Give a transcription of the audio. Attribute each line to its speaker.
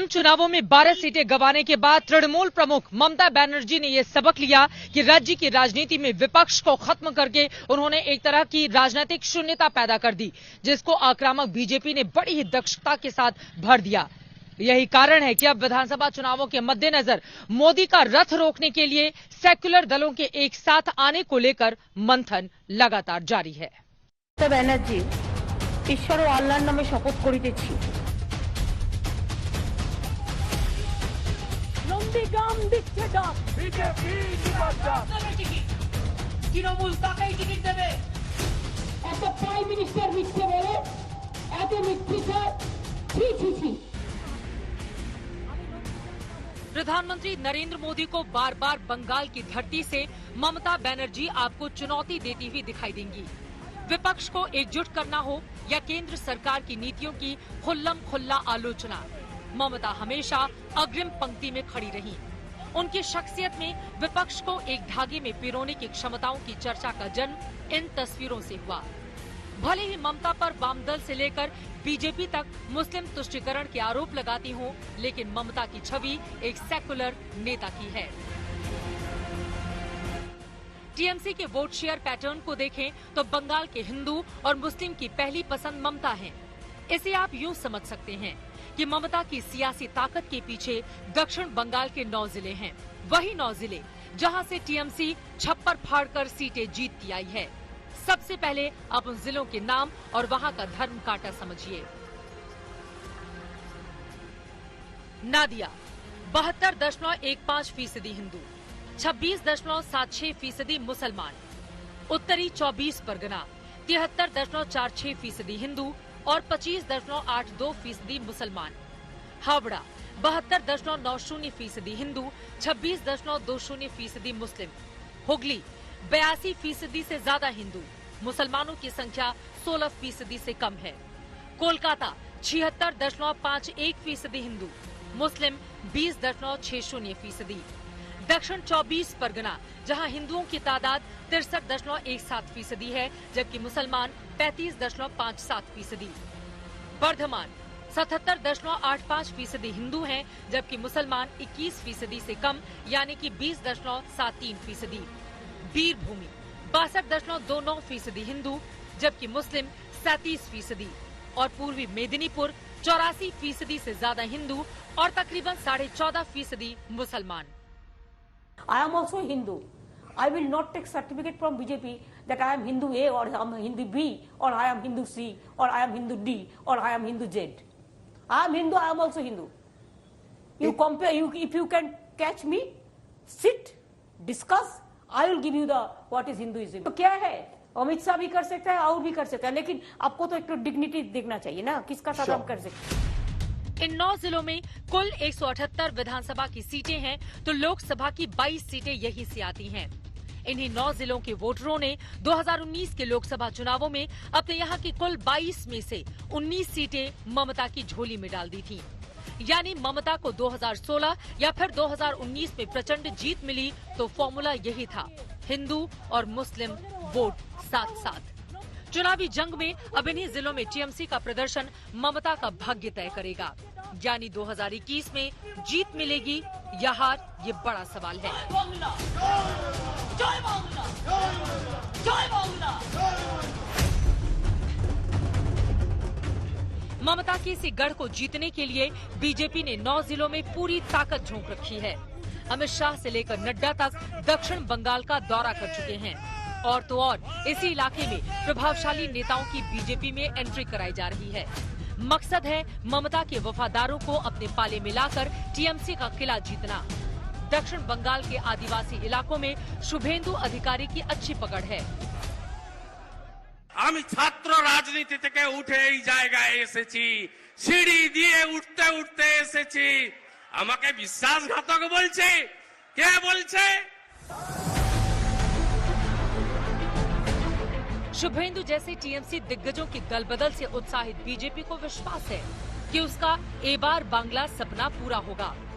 Speaker 1: चुनावों में 12 सीटें गंवाने के बाद तृणमूल प्रमुख ममता बनर्जी ने ये सबक लिया कि राज्य की राजनीति में विपक्ष को खत्म करके उन्होंने एक तरह की राजनीतिक शून्यता पैदा कर दी, जिसको आक्रामक बीजेपी ने बड़ी ही दक्षता के साथ भर दिया। यही कारण है कि अब विधानसभा चुनावों के मद्देनजर मोदी का रथ रोकने के लिए सेक्युलर दलों के एक साथ आने को लेकर मंथन लगातार जारी है।
Speaker 2: बनर्जी ईश्वर और आल्लाहर नामे शपथ करितेछि নন্দীগ্রাম দিচ্ছে ডাক বিজেপি তৃণমূল তাকেই টিকিট দেবে। এত প্রাইম মিনিস্টার মিথ্যে বলে, এত মিথ্যে ছি।
Speaker 1: प्रधानमंत्री नरेंद्र मोदी को बार बार बंगाल की धरती से ममता बनर्जी आपको चुनौती देती हुई दिखाई देंगी। विपक्ष को एकजुट करना हो या केंद्र सरकार की नीतियों की खुल्लम खुल्ला आलोचना, ममता हमेशा अग्रिम पंक्ति में खड़ी रही। उनकी शख्सियत में विपक्ष को एक धागे में पिरोने की क्षमताओं की चर्चा का जन्म इन तस्वीरों से हुआ। भले ही ममता पर वामदल से लेकर बीजेपी तक मुस्लिम तुष्टीकरण के आरोप लगाती हों, लेकिन ममता की छवि एक सेकुलर नेता की है। टीएमसी के वोट शेयर पैटर्न को देखें तो बंगाल के हिंदू और मुस्लिम की पहली पसंद ममता है। इसे आप यूं समझ सकते हैं कि ममता की सियासी ताकत के पीछे दक्षिण बंगाल के 9 जिले हैं, वही 9 जिले जहां से टीएमसी छप्पर फाड़कर सीटें जीतती आई है। सबसे पहले आप उन जिलों के नाम और वहां का धर्म कांटा समझिए। नादिया 72.15% हिंदू, 26.76% मुसलमान। उत्तरी 24 परगना 73.46% हिंदू और 25.82% मुसलमान। हावड़ा 72.90% हिंदू, 26.20% मुस्लिम। हुगली 82% से ज्यादा हिंदू, मुसलमानों की संख्या 16% से कम है। कोलकाता 76.51% हिंदू, मुस्लिम 20.60%। दक्षिण 24 परगना जहां हिंदुओं की तादाद 63.17% है, जबकि मुसलमान 35.57%। वर्धमान 77.85% हिंदू हैं, जबकि मुसलमान 21% से कम यानी कि 20.73%। वीरभूमि 62.29% हिंदू, जबकि मुस्लिम 37%। और पूर्वी मेदिनीपुर 84% से ज्यादा हिंदू और तकरीबन 14.5% मुसलमान।
Speaker 2: I am also Hindu. I will not take certificate from BJP that I am Hindu A or I am Hindu B or I am Hindu C or I am Hindu D or I am Hindu Z. I am Hindu. I am also Hindu. You compare. If you can catch me, sit, discuss. I will give you the what is Hinduism. तो क्या है? अमित शाह भी कर सकता है और भी कर सकता है, लेकिन आपको तो एक तो डिग्निटी देखना चाहिए ना, किसका साथ आप कर सकते हैं।
Speaker 1: इन 9 जिलों में कुल 178 विधानसभा की सीटें हैं, तो लोकसभा की 22 सीटें यही से आती हैं। इन्हीं 9 जिलों के वोटरों ने 2019 के लोकसभा चुनावों में अपने यहाँ की कुल 22 में से 19 सीटें ममता की झोली में डाल दी थी। यानी ममता को 2016 या फिर 2019 में प्रचंड जीत मिली तो फॉर्मूला यही था, हिंदू और मुस्लिम वोट साथ साथ। चुनावी जंग में अब इन्हीं जिलों में टीएमसी का प्रदर्शन ममता का भाग्य तय करेगा। यानी 2021 में जीत मिलेगी या हार, ये बड़ा सवाल है। ममता के इसी गढ़ को जीतने के लिए बीजेपी ने 9 जिलों में पूरी ताकत झोंक रखी है। अमित शाह से लेकर नड्डा तक दक्षिण बंगाल का दौरा कर चुके हैं। और तो और इसी इलाके में प्रभावशाली नेताओं की बीजेपी में एंट्री कराई जा रही है। मकसद है ममता के वफादारों को अपने पाले में लाकर टीएमसी का किला जीतना। दक्षिण बंगाल के आदिवासी इलाकों में शुभेंदु अधिकारी की अच्छी पकड़ है।
Speaker 3: আমি ছাত্র রাজনীতি থেকে উঠে এই জায়গায় এসেছি, সিঁড়ি দিয়ে উঠতে উঠতে এসেছি। আমাকে বিশ্বাসঘাতক বলছে, কে বলছে?
Speaker 1: शुभेंदु जैसे टीएमसी दिग्गजों की दलबदल से उत्साहित बीजेपी को विश्वास है कि उसका ए बार बांग्ला सपना पूरा होगा।